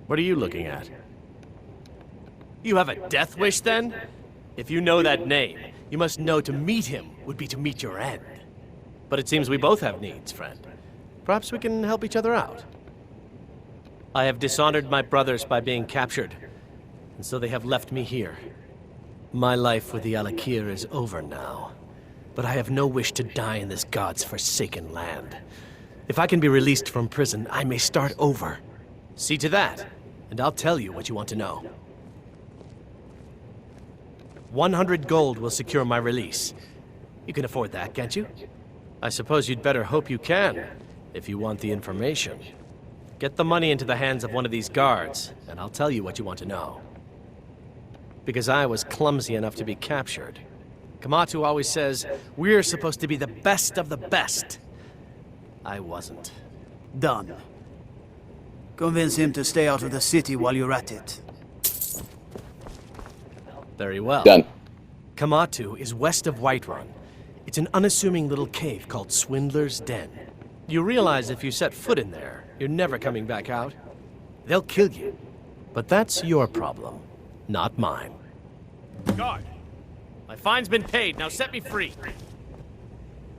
What are you looking at? You have a death wish, then? If you know that name, you must know to meet him would be to meet your end. But it seems we both have needs, friend. Perhaps we can help each other out. I have dishonored my brothers by being captured, and so they have left me here. My life with the Alakir is over now, but I have no wish to die in this god's forsaken land. If I can be released from prison, I may start over. See to that, and I'll tell you what you want to know. 100 gold will secure my release. You can afford that, can't you? I suppose you'd better hope you can, if you want the information. Get the money into the hands of one of these guards, and I'll tell you what you want to know. Because I was clumsy enough to be captured. Kamatu always says, we're supposed to be the best of the best. I wasn't. Done. Convince him to stay out of the city while you're at it. Very well. Done. Kamatu is west of Whiterun. It's an unassuming little cave called Swindler's Den. You realize if you set foot in there, you're never coming back out. They'll kill you. But that's your problem, not mine. Guard! My fine's been paid, now set me free.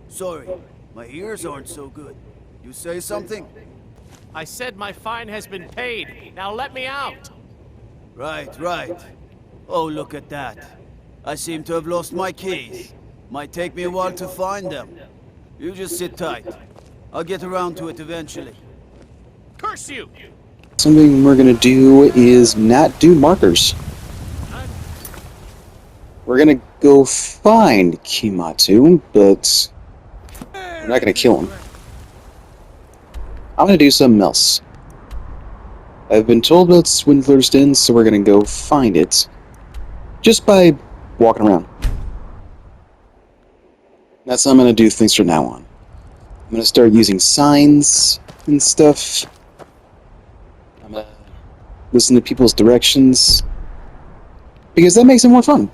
Sorry, my ears aren't so good. You say something? I said my fine has been paid, now let me out! Right. Oh, look at that. I seem to have lost my keys. Might take me a while to find them. You just sit tight. I'll get around to it eventually. Curse you! Something we're gonna do is not do markers. We're gonna go find Kimatu, but we're not gonna kill him. I'm gonna do something else. I've been told about Swindler's Den, so we're gonna go find it. Just by walking around. That's how I'm gonna do things from now on. I'm gonna start using signs and stuff. I'm gonna listen to people's directions. Because that makes it more fun.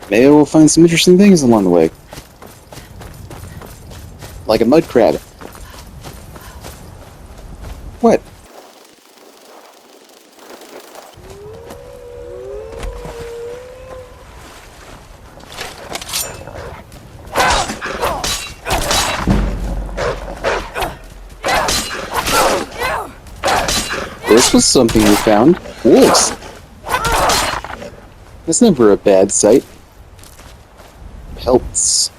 Maybe we'll find some interesting things along the way. Like a mud crab. What? This was something we found. Wolves. That's never a bad sight. Pelts.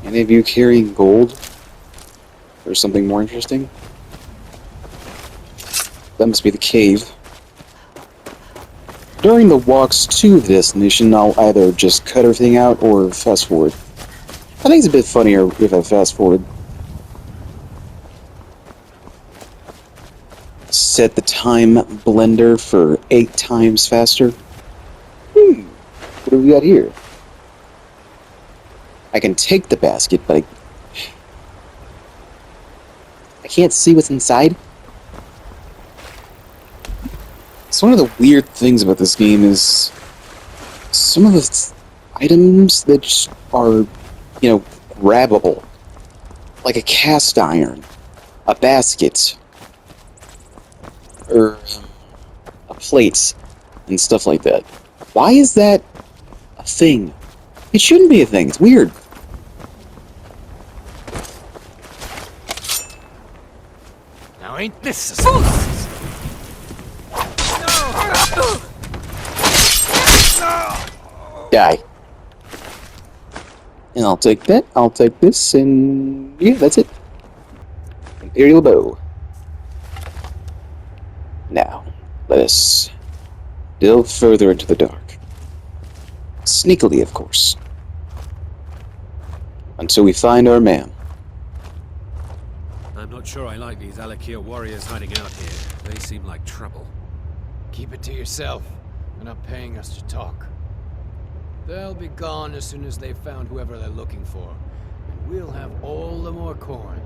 Any of you carrying gold? Or something more interesting? That must be the cave. During the walks to the destination, I'll either just cut everything out or fast forward. I think it's a bit funnier if I fast forward. Set the time blender for 8 times faster. What do we got here? I can take the basket, but I can't see what's inside. So one of the weird things about this game is some of the items that just are, grabbable. Like a cast iron, a basket, or a plate, and stuff like that. Why is that a thing? It shouldn't be a thing. It's weird. Now ain't this a Die. And I'll take that, I'll take this, and yeah, that's it. Imperial bow. Now, let us delve further into the dark. Sneakily, of course. Until we find our man. I'm not sure I like these Alakir warriors hiding out here. They seem like trouble. Keep it to yourself. They're not paying us to talk. They'll be gone as soon as they've found whoever they're looking for. And we'll have all the more corn.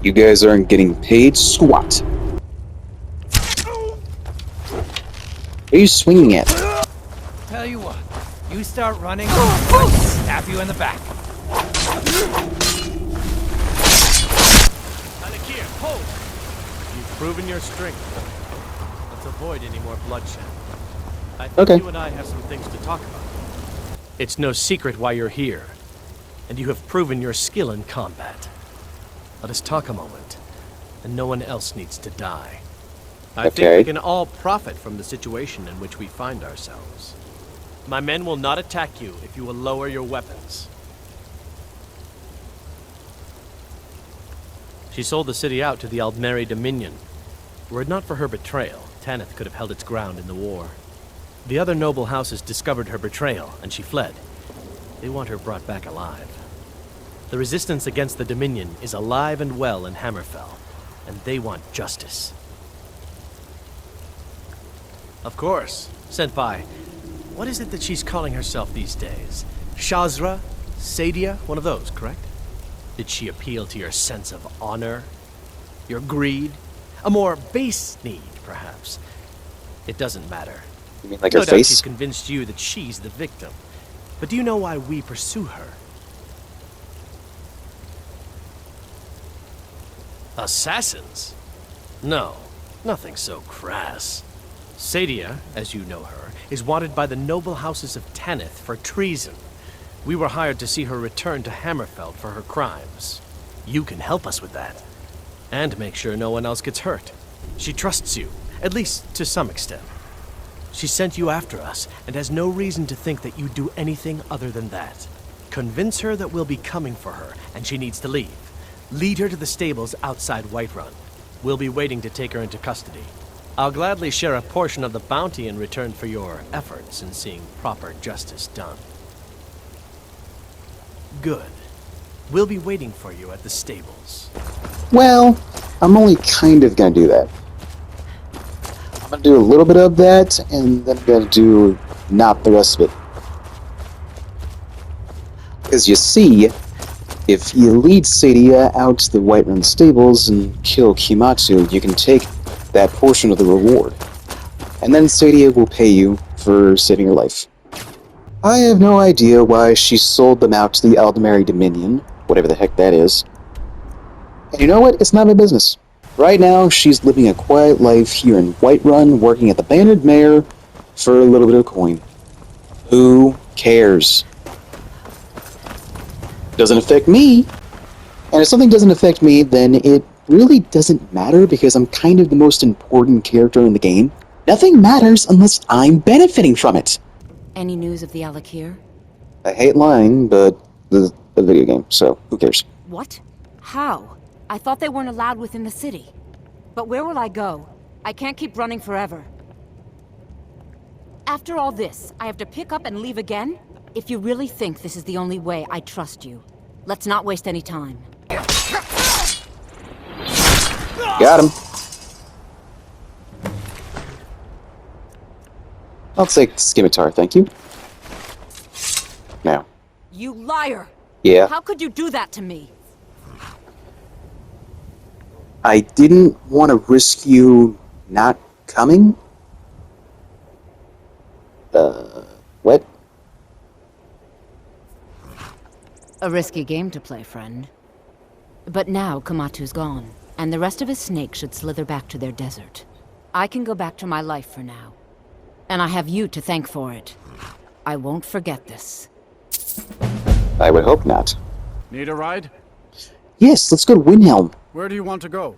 You guys aren't getting paid squat. What are you swinging at? Tell you what, you start running, I'll stab you in the back. Alakir, hold! You've proven your strength. Let's avoid any more bloodshed. I think Okay. you and I have some things to talk about. It's no secret why you're here, and you have proven your skill in combat. Let us talk a moment, and no one else needs to die. I think Okay. we can all profit from the situation in which we find ourselves. My men will not attack you if you will lower your weapons. She sold the city out to the Aldmeri Dominion. Were it not for her betrayal, Tanith could have held its ground in the war. The other noble houses discovered her betrayal, and she fled. They want her brought back alive. The resistance against the Dominion is alive and well in Hammerfell, and they want justice. Of course. Senpai, what is it that she's calling herself these days? Shazra? Sadia? One of those, correct? Did she appeal to your sense of honor? Your greed? A more base need, perhaps? It doesn't matter. You mean like No her doubt she's face? convinced you that she's the victim. But do you know why we pursue her? Assassins? No, nothing so crass. Sadia, as you know her, is wanted by the noble houses of Tanith for treason. We were hired to see her return to Hammerfell for her crimes. You can help us with that. And make sure no one else gets hurt. She trusts you, at least to some extent. She sent you after us, and has no reason to think that you'd do anything other than that. Convince her that we'll be coming for her, and she needs to leave. Lead her to the stables outside Whiterun. We'll be waiting to take her into custody. I'll gladly share a portion of the bounty in return for your efforts in seeing proper justice done. Good. We'll be waiting for you at the stables. Well, I'm only kind of gonna do that. I'm gonna do a little bit of that, and then I'm gonna do not the rest of it. Because you see, if you lead Sadia out to the Whiterun stables and kill Kimatsu, you can take that portion of the reward. And then Sadia will pay you for saving her life. I have no idea why she sold them out to the Aldmeri Dominion, whatever the heck that is. And you know what? It's not my business. Right now, she's living a quiet life here in Whiterun, working at the Bannered Mare for a little bit of coin. Who cares? Doesn't affect me. And if something doesn't affect me, then it really doesn't matter because I'm kind of the most important character in the game. Nothing matters unless I'm benefiting from it. Any news of the Alakir? I hate lying, but the video game, so who cares? What? How? I thought they weren't allowed within the city. But where will I go? I can't keep running forever. After all this, I have to pick up and leave again? If you really think this is the only way, I trust you. Let's not waste any time. Got him. I'll take Scimitar, thank you. Now. You liar! Yeah. How could you do that to me? I didn't want to risk you not coming? What? A risky game to play, friend. But now Kamatu's gone, and the rest of his snakes should slither back to their desert. I can go back to my life for now. And I have you to thank for it. I won't forget this. I would hope not. Need a ride? Yes, let's go to Windhelm. Where do you want to go?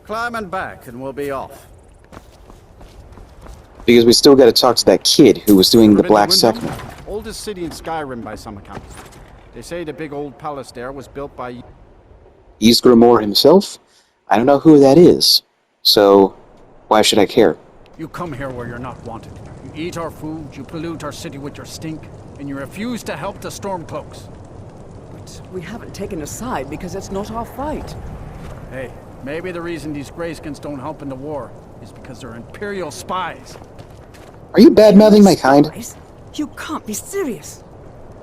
Climb and back, and we'll be off. Because we still gotta talk to that kid who was doing the Ever been to Black Windhelm? Sacrament. Oldest city in Skyrim by some accounts. They say the big old palace there was built by... Ysgramor himself? I don't know who that is. So, why should I care? You come here where you're not wanted. You eat our food, you pollute our city with your stink, and you refuse to help the Stormcloaks. But we haven't taken a side because it's not our fight. Hey, maybe the reason these Greyskins don't help in the war is because they're Imperial spies. Are you bad-mouthing my kind? Spies? You can't be serious.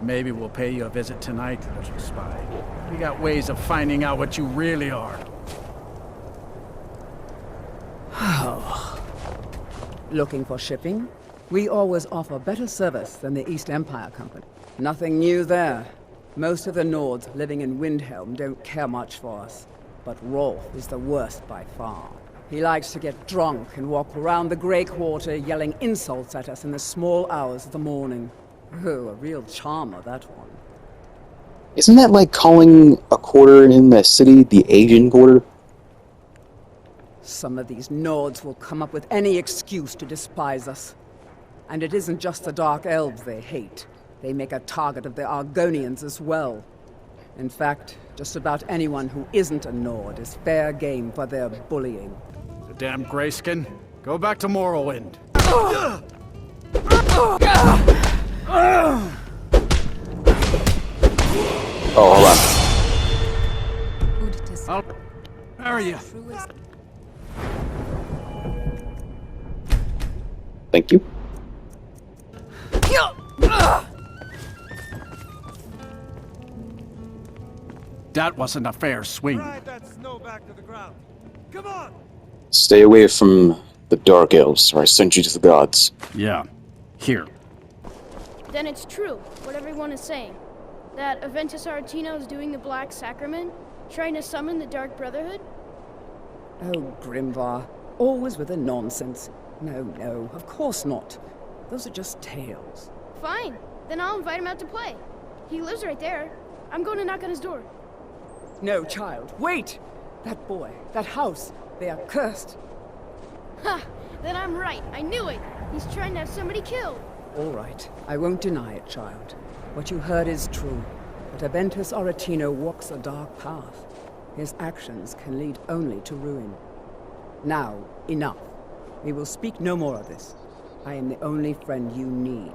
Maybe we'll pay you a visit tonight, little spy. We got ways of finding out what you really are. Looking for shipping? We always offer better service than the East Empire Company. Nothing new there. Most of the Nords living in Windhelm don't care much for us. But Rolf is the worst by far. He likes to get drunk and walk around the Grey Quarter yelling insults at us in the small hours of the morning. Oh, a real charmer, that one. Isn't that like calling a quarter in the city the Asian quarter? Some of these Nords will come up with any excuse to despise us. And it isn't just the Dark Elves they hate. They make a target of the Argonians as well. In fact, just about anyone who isn't a Nord is fair game for their bullying. The damn grayskin. Go back to Morrowind. Oh, hold on. Where are you? Thank you. That wasn't a fair swing. Ride that snow back to the ground. Come on! Stay away from the Dark Elves, or I send you to the gods. Yeah. Here. Then it's true, what everyone is saying. That Aventus Aretino is doing the Black Sacrament, trying to summon the Dark Brotherhood? Oh, Grimvar. Always with the nonsense. No, of course not. Those are just tales. Fine, then I'll invite him out to play. He lives right there. I'm going to knock on his door. No, child, wait! That boy, that house, they are cursed. Ha! Then I'm right. I knew it. He's trying to have somebody killed. All right, I won't deny it, child. What you heard is true. But Aventus Aretino walks a dark path. His actions can lead only to ruin. Now, enough. We will speak no more of this. I am the only friend you need.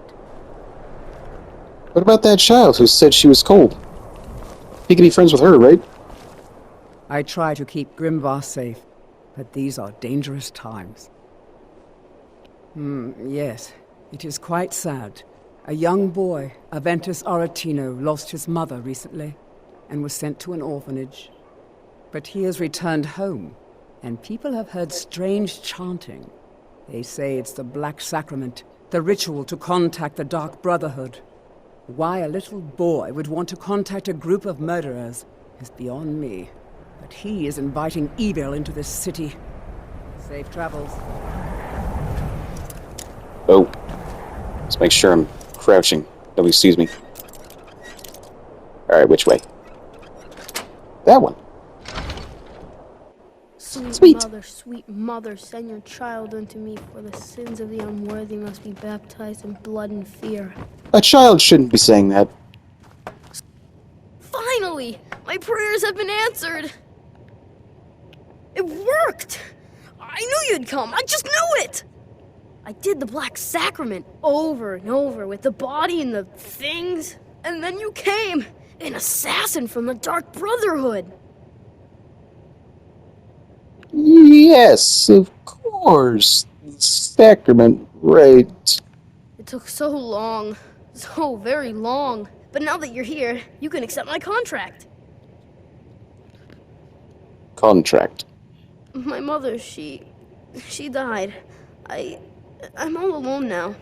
What about that child who said she was cold? You can be friends with her, right? I try to keep Grimvar safe, but these are dangerous times. Yes, it is quite sad. A young boy, Aventus Aretino, lost his mother recently and was sent to an orphanage. But he has returned home, and people have heard strange chanting. They say it's the Black Sacrament, the ritual to contact the Dark Brotherhood. Why a little boy would want to contact a group of murderers is beyond me. But he is inviting evil into this city. Safe travels. Oh. Let's make sure I'm crouching. Nobody sees me. Alright, which way? That one. Sweet mother, send your child unto me, for the sins of the unworthy must be baptized in blood and fear. A child shouldn't be saying that. Finally! My prayers have been answered! It worked! I knew you'd come! I just knew it! I did the Black Sacrament over and over with the body and the things, and then you came! An assassin from the Dark Brotherhood! Yes, of course. Sacrament, right. It took so long. So very long. But now that you're here, you can accept my contract. Contract. My mother, she died. I'm all alone now.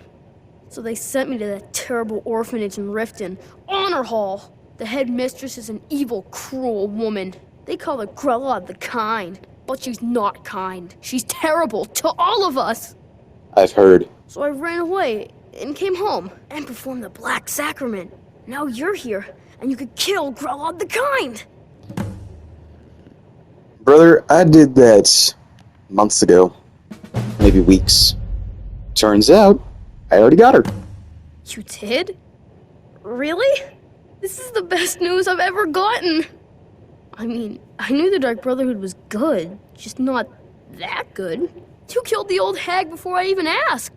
So they sent me to that terrible orphanage in Riften, Honor Hall. The headmistress is an evil, cruel woman. They call her Grella the Kind. But she's not kind. She's terrible to all of us. I've heard. So I ran away and came home and performed the Black Sacrament. Now you're here, and you could kill Grella the Kind. Brother, I did that months ago. Maybe weeks. Turns out, I already got her. You did? Really? This is the best news I've ever gotten. I mean, I knew the Dark Brotherhood was good, just not that good. You killed the old hag before I even asked.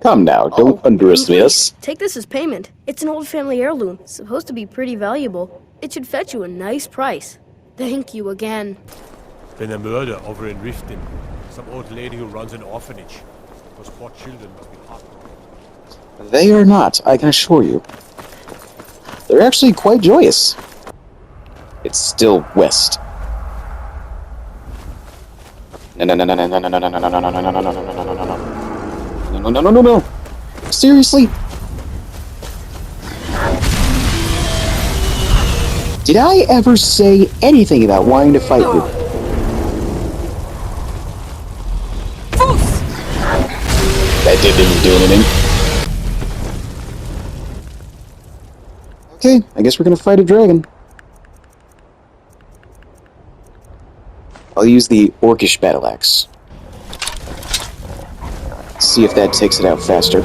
Come now, don't underestimate us. Take this as payment. It's an old family heirloom, supposed to be pretty valuable. It should fetch you a nice price. Thank you again. Been a murder over in Riften. Some old lady who runs an orphanage. Those poor children must be heartbroken. They are not, I can assure you. They're actually quite joyous. It's still west. No. No, no, no, no, no! Seriously? Did I ever say anything about wanting to fight you? That didn't do anything. Okay, I guess we're gonna fight a dragon. I'll use the Orcish battle axe. See if that takes it out faster.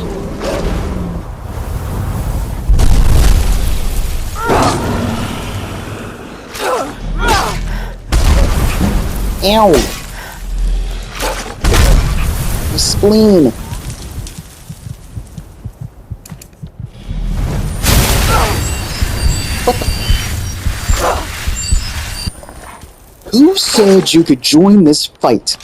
Ow! My spleen! Who said you could join this fight?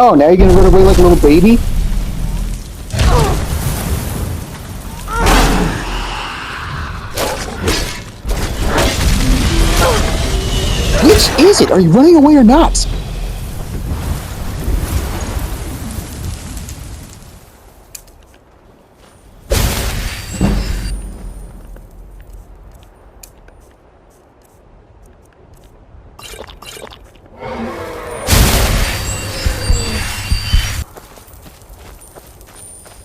Oh, now you're gonna run away like a little baby? Which is it? Are you running away or not?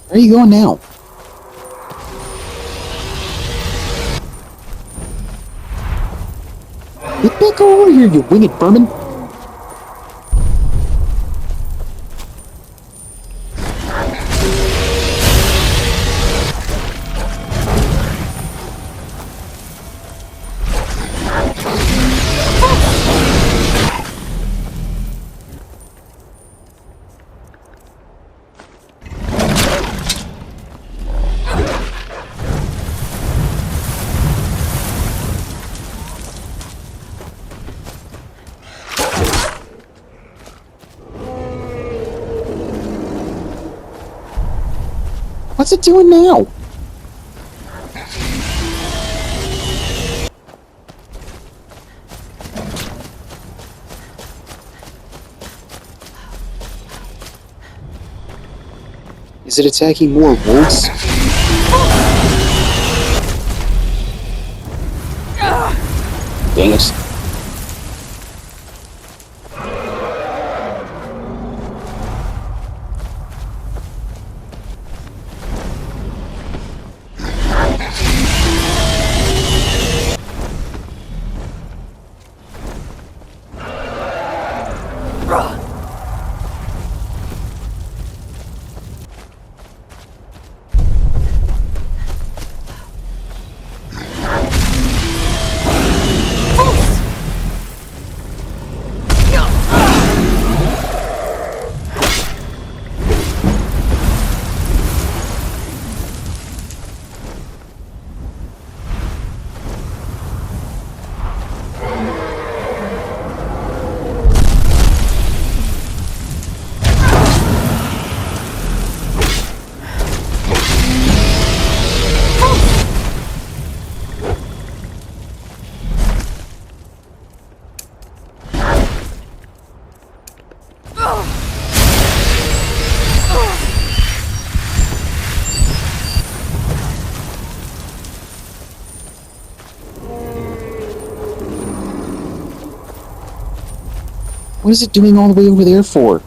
Where are you going now? Get back over here, you winged vermin! What's it doing now? Is it attacking more wolves? Dang it. What is it doing all the way over there for?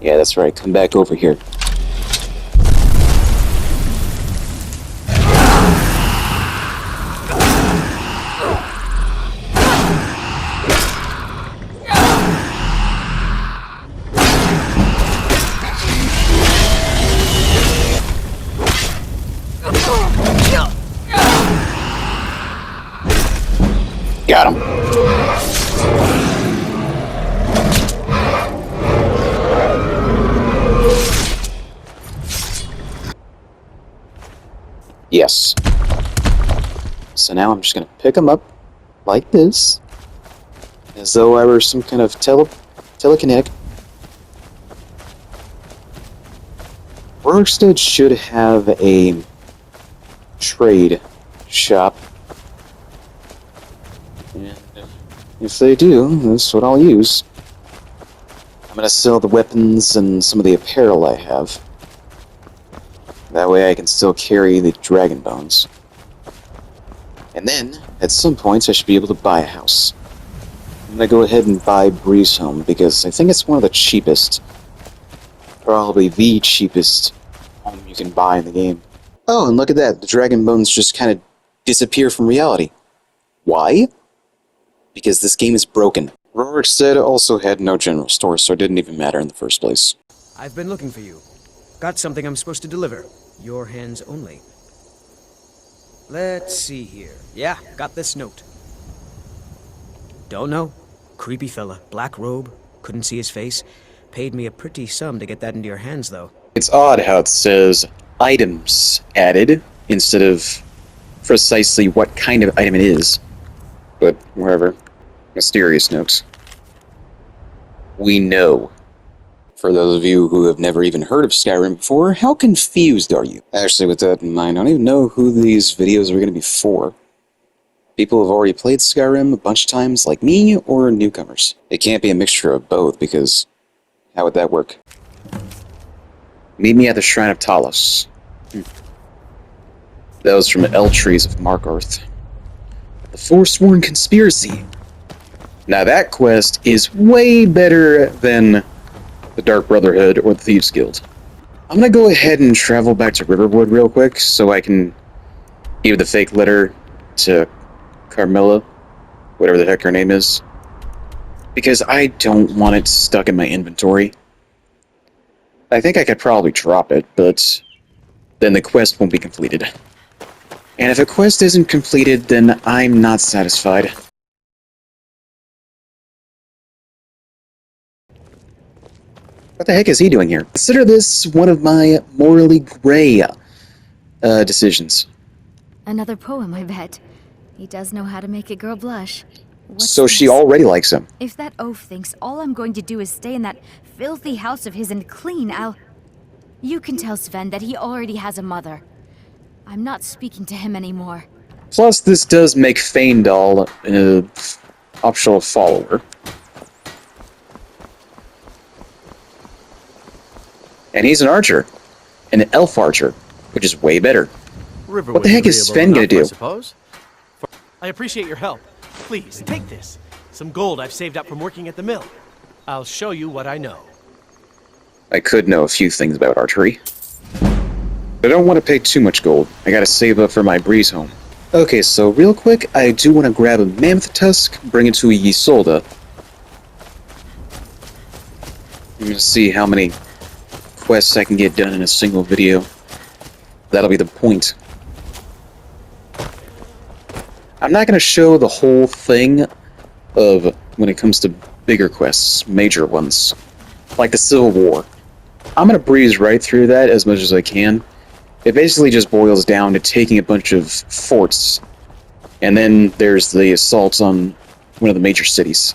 Yeah, that's right. Come back over here. Got him. Yes. So now I'm just gonna pick him up like this, as though I were some kind of telekinetic. Rorikstead should have a trade shop. And if they do, that's what I'll use. I'm gonna sell the weapons and some of the apparel I have. That way I can still carry the dragon bones. And then, at some point, I should be able to buy a house. I'm gonna go ahead and buy Breeze Home because I think it's one of the cheapest. Probably the cheapest home you can buy in the game. Oh, and look at that. The dragon bones just kind of disappear from reality. Why? Because this game is broken. Rorikstead also had no general store, so it didn't even matter in the first place. I've been looking for you. Got something I'm supposed to deliver. Your hands only. Let's see here. Yeah, got this note. Don't know. Creepy fella. Black robe. Couldn't see his face. Paid me a pretty sum to get that into your hands, though. It's odd how it says items added instead of precisely what kind of item it is. But wherever. Mysterious notes. We know. For those of you who have never even heard of Skyrim before, how confused are you? Actually, with that in mind, I don't even know who these videos are going to be for. People who have already played Skyrim a bunch of times like me, or newcomers. It can't be a mixture of both, because how would that work? Meet me at the Shrine of Talos. That was from Eltrees of Markarth. The Forsworn Conspiracy. Now that quest is way better than the Dark Brotherhood or the Thieves Guild. I'm gonna go ahead and travel back to Riverwood real quick so I can give the fake letter to Carmilla, whatever the heck her name is, because I don't want it stuck in my inventory. I think I could probably drop it, but then the quest won't be completed. And if a quest isn't completed, then I'm not satisfied. What the heck is he doing here? Consider this one of my morally gray decisions. Another poem, I bet. He does know how to make a girl blush. What's So she this? already likes him. If that oaf thinks all I'm going to do is stay in that filthy house of his and clean, You can tell Sven that he already has a mother. I'm not speaking to him anymore. Plus, this does make Feindal an optional follower. And he's an archer. An elf archer, which is way better. What the heck is Sven gonna do? I suppose. I appreciate your help. Please, take this. Some gold I've saved up from working at the mill. I'll show you what I know. I could know a few things about archery. But I don't want to pay too much gold. I gotta save up for my breeze home. Okay, so real quick, I do want to grab a mammoth tusk, bring it to Ysolda. I'm gonna see how many quests I can get done in a single video. That'll be the point. I'm not gonna show the whole thing of when it comes to bigger quests, major ones, like the Civil War. I'm gonna breeze right through that as much as I can. It basically just boils down to taking a bunch of forts, and then there's the assault on one of the major cities.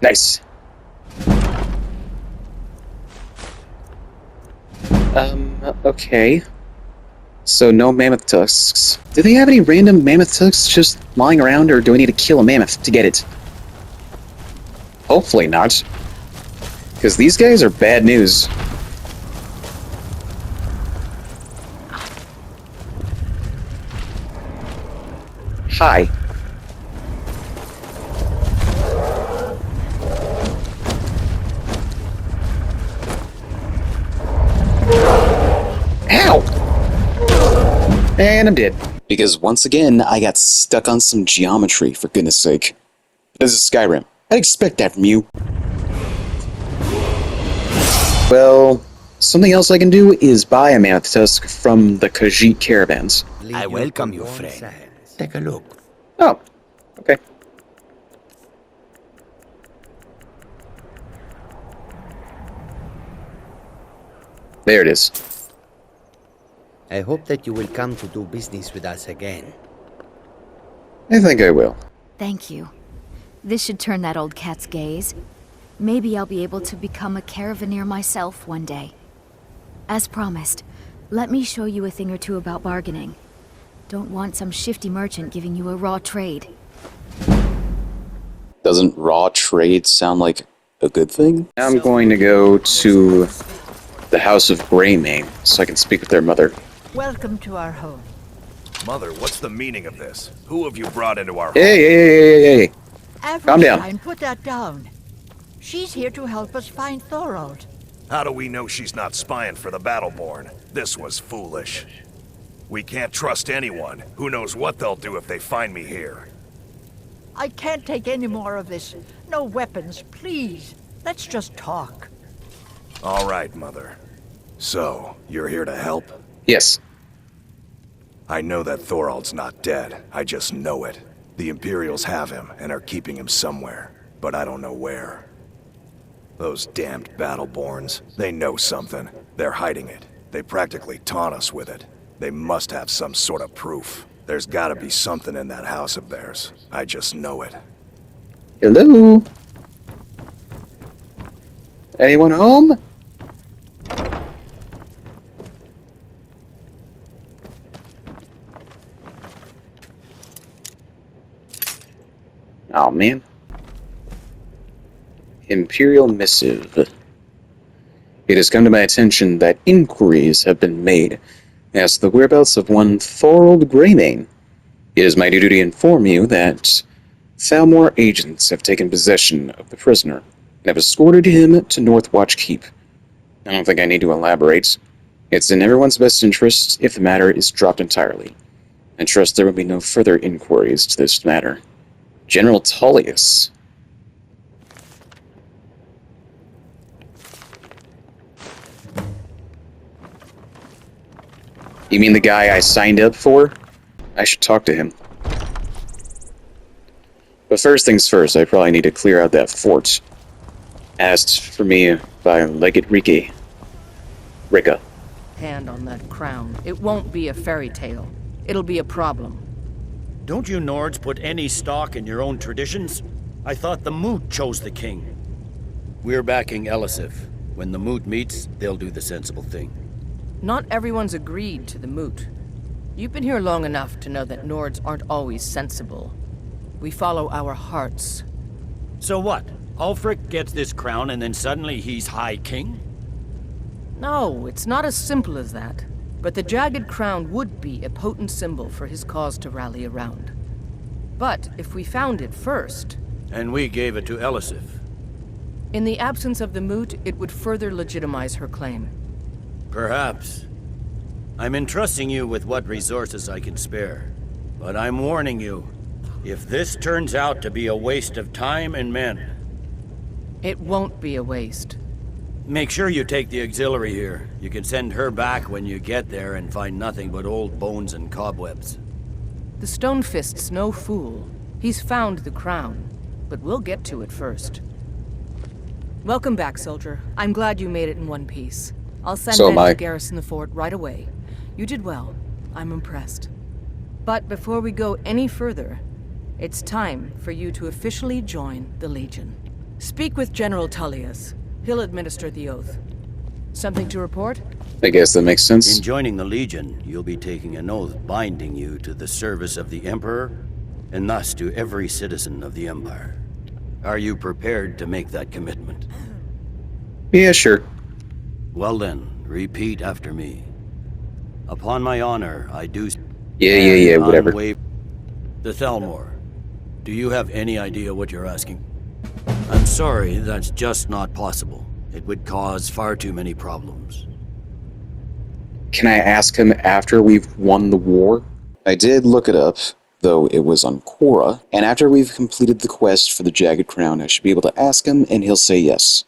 Nice. Okay. So no mammoth tusks. Do they have any random mammoth tusks just lying around, or do I need to kill a mammoth to get it? Hopefully not. Because these guys are bad news. Hi. Ow! And I'm dead. Because once again, I got stuck on some geometry, for goodness sake. This is Skyrim. I'd expect that from you. Well, something else I can do is buy a mammoth tusk from the Khajiit caravans. I welcome you, friend. Take a look. Oh, okay. There it is. I hope that you will come to do business with us again. I think I will. Thank you. This should turn that old cat's gaze. Maybe I'll be able to become a caravaneer myself one day. As promised, let me show you a thing or two about bargaining. Don't want some shifty merchant giving you a raw trade. Doesn't raw trade sound like a good thing? Now I'm going to go to the House of Greymane so I can speak with their mother. Welcome to our home. Mother, what's the meaning of this? Who have you brought into our home? Hey. Calm down. Avrstein, put that down. She's here to help us find Thorold. How do we know she's not spying for the Battleborn? This was foolish. We can't trust anyone. Who knows what they'll do if they find me here. I can't take any more of this. No weapons, please. Let's just talk. All right, Mother. So, you're here to help? Yes. I know that Thorold's not dead. I just know it. The Imperials have him and are keeping him somewhere, but I don't know where. Those damned Battleborns, they know something. They're hiding it. They practically taunt us with it. They must have some sort of proof. There's gotta be something in that house of theirs. I just know it. Hello? Anyone home? Oh man. Imperial Missive. It has come to my attention that inquiries have been made as to the whereabouts of one Thorold Greymane. It is my duty to inform you that Thalmor agents have taken possession of the prisoner and have escorted him to Northwatch Keep. I don't think I need to elaborate. It's in everyone's best interest if the matter is dropped entirely. I trust there will be no further inquiries to this matter. General Tullius. You mean the guy I signed up for? I should talk to him. But first things first, I probably need to clear out that fort. Asked for me by Legate Rika. Hand on that crown. It won't be a fairy tale. It'll be a problem. Don't you Nords put any stock in your own traditions? I thought the Moot chose the king. We're backing Elisif. When the Moot meets, they'll do the sensible thing. Not everyone's agreed to the moot. You've been here long enough to know that Nords aren't always sensible. We follow our hearts. So what? Ulfric gets this crown and then suddenly he's High King? No, it's not as simple as that. But the jagged crown would be a potent symbol for his cause to rally around. But if we found it first... And we gave it to Elisif. In the absence of the moot, it would further legitimize her claim. Perhaps. I'm entrusting you with what resources I can spare. But I'm warning you, if this turns out to be a waste of time and men... It won't be a waste. Make sure you take the auxiliary here. You can send her back when you get there and find nothing but old bones and cobwebs. The Stonefist's no fool. He's found the crown, but we'll get to it first. Welcome back, soldier. I'm glad you made it in one piece. I'll send men to garrison the fort right away. You did well. I'm impressed. But before we go any further, it's time for you to officially join the Legion. Speak with General Tullius. He'll administer the oath. Something to report? I guess that makes sense. In joining the Legion, you'll be taking an oath binding you to the service of the Emperor, and thus to every citizen of the Empire. Are you prepared to make that commitment? Yeah, sure. Well then, repeat after me. Upon my honor, I do... Yeah, whatever. The Thalmor. Do you have any idea what you're asking? I'm sorry, that's just not possible. It would cause far too many problems. Can I ask him after we've won the war? I did look it up, though it was on Quora, and after we've completed the quest for the Jagged Crown, I should be able to ask him, and he'll say yes.